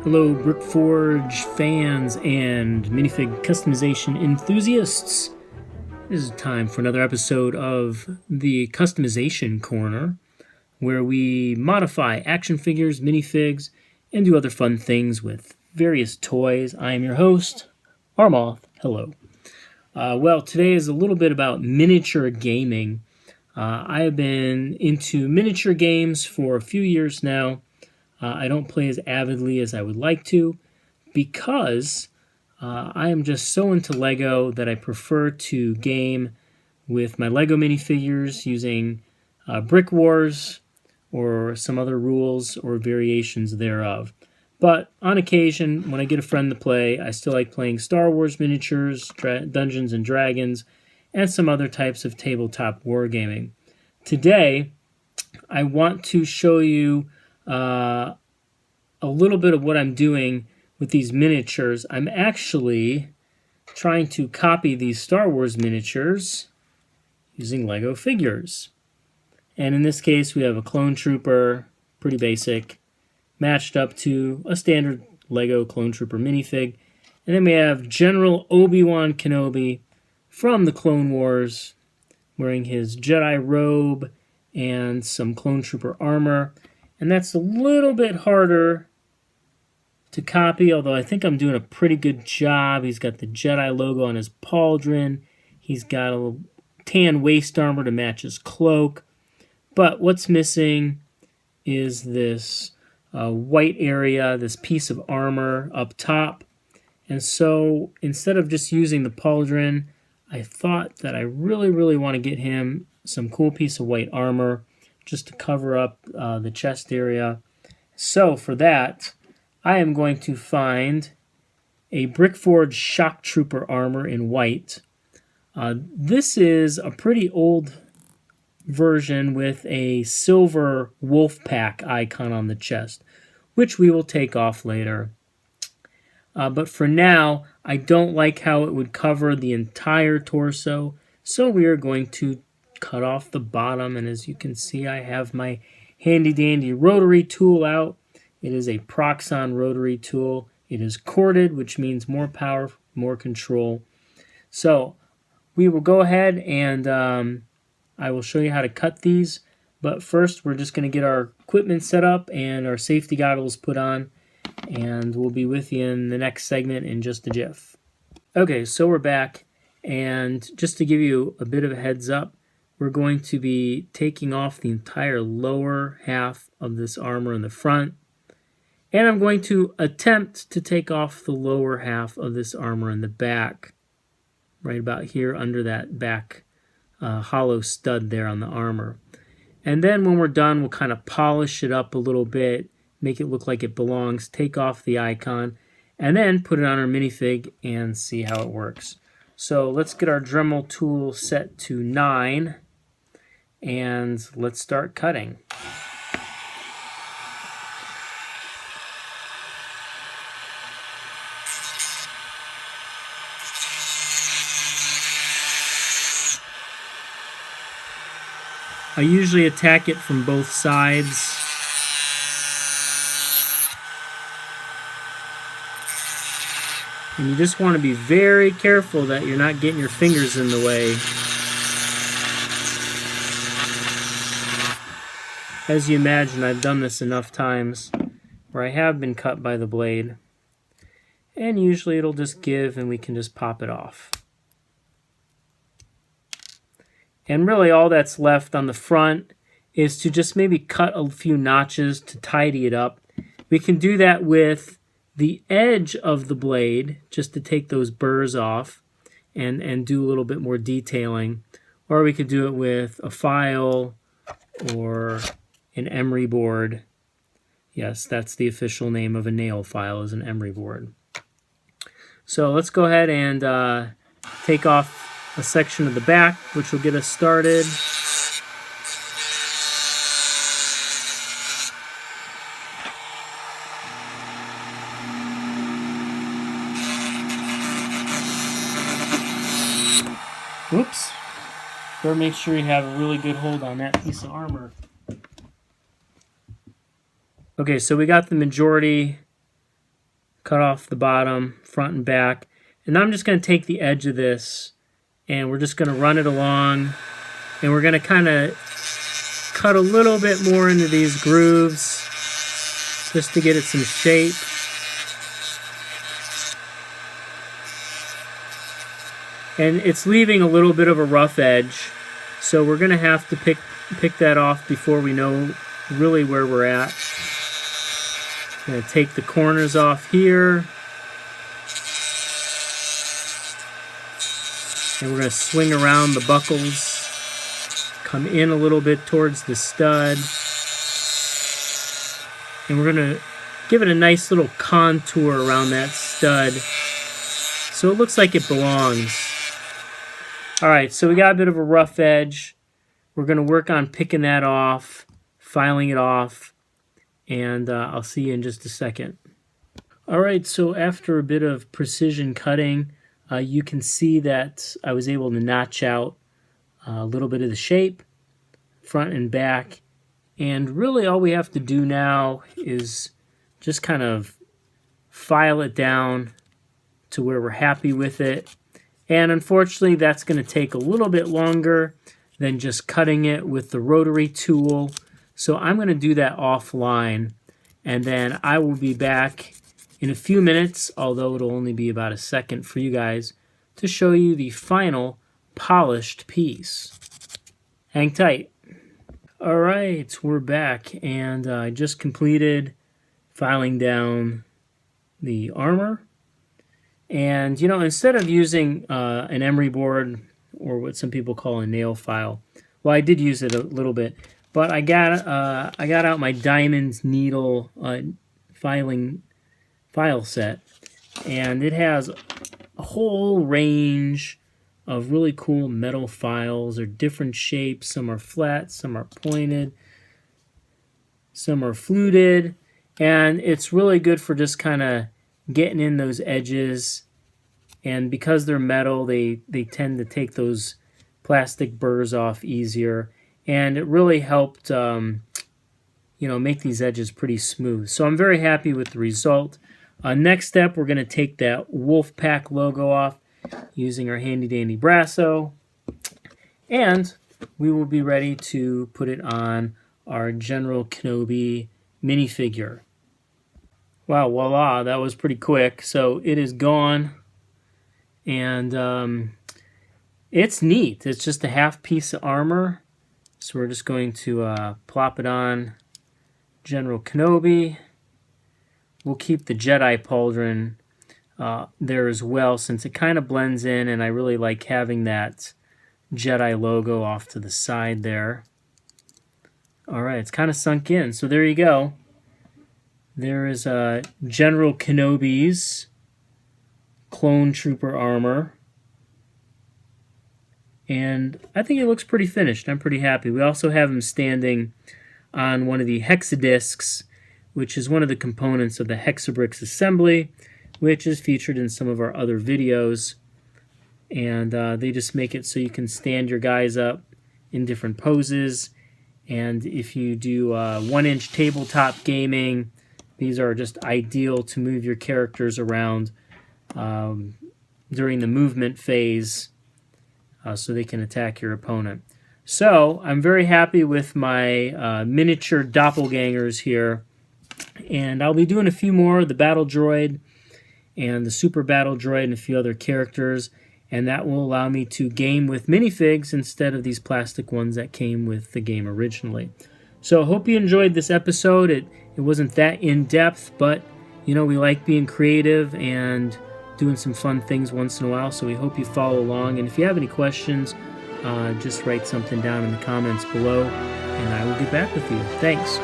Hello, BrickForge fans and minifig customization enthusiasts. This is time for another episode of the Customization Corner, where we modify action figures, minifigs, and do other fun things with various toys. I am your host, Armothe. Hello. Well, today is a little bit about miniature gaming. I have been into miniature games for a few years now. I don't play as avidly as I would like to because I am just so into Lego that I prefer to game with my Lego minifigures using Brick Wars or some other rules or variations thereof. But on occasion, when I get a friend to play, I still like playing Star Wars miniatures, Dungeons and Dragons, and some other types of tabletop wargaming. Today, I want to show you a little bit of what I'm doing with these miniatures. I'm actually trying to copy these Star Wars miniatures using Lego figures. And in this case, we have a clone trooper, pretty basic, matched up to a standard Lego clone trooper minifig. And then we have General Obi Wan Kenobi from the Clone Wars, wearing his Jedi robe and some clone trooper armor. And that's a little bit harder to copy, although I think I'm doing a pretty good job. He's got the Jedi logo on his pauldron. He's got a tan waist armor to match his cloak. But what's missing is this white area, this piece of armor up top. And so instead of just using the pauldron, I thought that I really want to get him some cool piece of white armor just to cover up the chest area. So for that, I am going to find a BrickForge Shock Trooper armor in white. This is a pretty old version with a silver wolf pack icon on the chest, which we will take off later. But for now, I don't like how it would cover the entire torso, so we are going to cut off the bottom. And as you can see, I have my handy dandy rotary tool out. It is a Proxxon rotary tool. It is corded, which means more power, more control. So we will go ahead and I will show you how to cut these. But first, we're just going to get our equipment set up and our safety goggles put on. And we'll be with you in the next segment in just a jiff. Okay, so we're back. And just to give you a bit of a heads up, we're going to be taking off the entire lower half of this armor in the front. And I'm going to attempt to take off the lower half of this armor in the back, right about here under that back hollow stud there on the armor. And then when we're done, we'll kind of polish it up a little bit, make it look like it belongs, take off the icon, and then put it on our minifig and see how it works. So let's get our Dremel tool set to 9, and let's start cutting. I usually attack it from both sides. And you just want to be very careful that you're not getting your fingers in the way. As you imagine, I've done this enough times where I have been cut by the blade. And usually it'll just give and we can just pop it off. And really all that's left on the front is to just maybe cut a few notches to tidy it up. We can do that with the edge of the blade, just to take those burrs off and do a little bit more detailing. Or we could do it with a file or an emery board. Yes, that's the official name of a nail file, is an emery board. So let's go ahead and take off a section of the back, which will get us started. Whoops. Better make sure you have a really good hold on that piece of armor. Okay, so we got the majority cut off the bottom, front and back. And now I'm just going to take the edge of this and we're just going to run it along. And we're going to kind of cut a little bit more into these grooves just to get it some shape. And it's leaving a little bit of a rough edge, so we're going to have to pick that off before we know really where we're at. I'm going to take the corners off here. And we're going to swing around the buckles, come in a little bit towards the stud. And we're going to give it a nice little contour around that stud so it looks like it belongs. Alright, so we got a bit of a rough edge. We're going to work on picking that off, filing it off, and I'll see you in just a second. Alright, so after a bit of precision cutting, you can see that I was able to notch out a little bit of the shape, front and back, and really all we have to do now is just kind of file it down to where we're happy with it. And unfortunately, that's going to take a little bit longer than just cutting it with the rotary tool. So I'm going to do that offline, and then I will be back in a few minutes, although it'll only be about a second for you guys, to show you the final polished piece. Hang tight. All right, we're back, and I just completed filing down the armor. And, you know, instead of using an emery board or what some people call a nail file, well, I did use it a little bit, but I got out my diamond needle file set, and it has a whole range of really cool metal files. They're different shapes. Some are flat, some are pointed, some are fluted, and it's really good for just kind of getting in those edges. And because they're metal, they tend to take those plastic burrs off easier, and it really helped you know, make these edges pretty smooth. So I'm very happy with the result. Next step, we're going to take that Wolfpack logo off using our handy dandy brasso, and we will be ready to put it on our General Kenobi minifigure. Wow, voila, that was pretty quick. So it is gone, and it's neat. It's just a half piece of armor, so we're just going to plop it on General Kenobi. We'll keep the Jedi pauldron there as well, since it kind of blends in, and I really like having that Jedi logo off to the side there. Alright, it's kind of sunk in, so there you go. There is General Kenobi's clone trooper armor, and I think it looks pretty finished. I'm pretty happy. We also have him standing on one of the hexadiscs, which is one of the components of the Hexabricks assembly, which is featured in some of our other videos. And they just make it so you can stand your guys up in different poses. And if you do 1-inch tabletop gaming, these are just ideal to move your characters around during the movement phase so they can attack your opponent. So I'm very happy with my miniature doppelgangers here. And I'll be doing a few more, the Battle Droid and the Super Battle Droid and a few other characters. And that will allow me to game with minifigs instead of these plastic ones that came with the game originally. So I hope you enjoyed this episode. It wasn't that in-depth, but, you know, we like being creative and doing some fun things once in a while. So we hope you follow along. And if you have any questions, just write something down in the comments below, and I will get back with you. Thanks.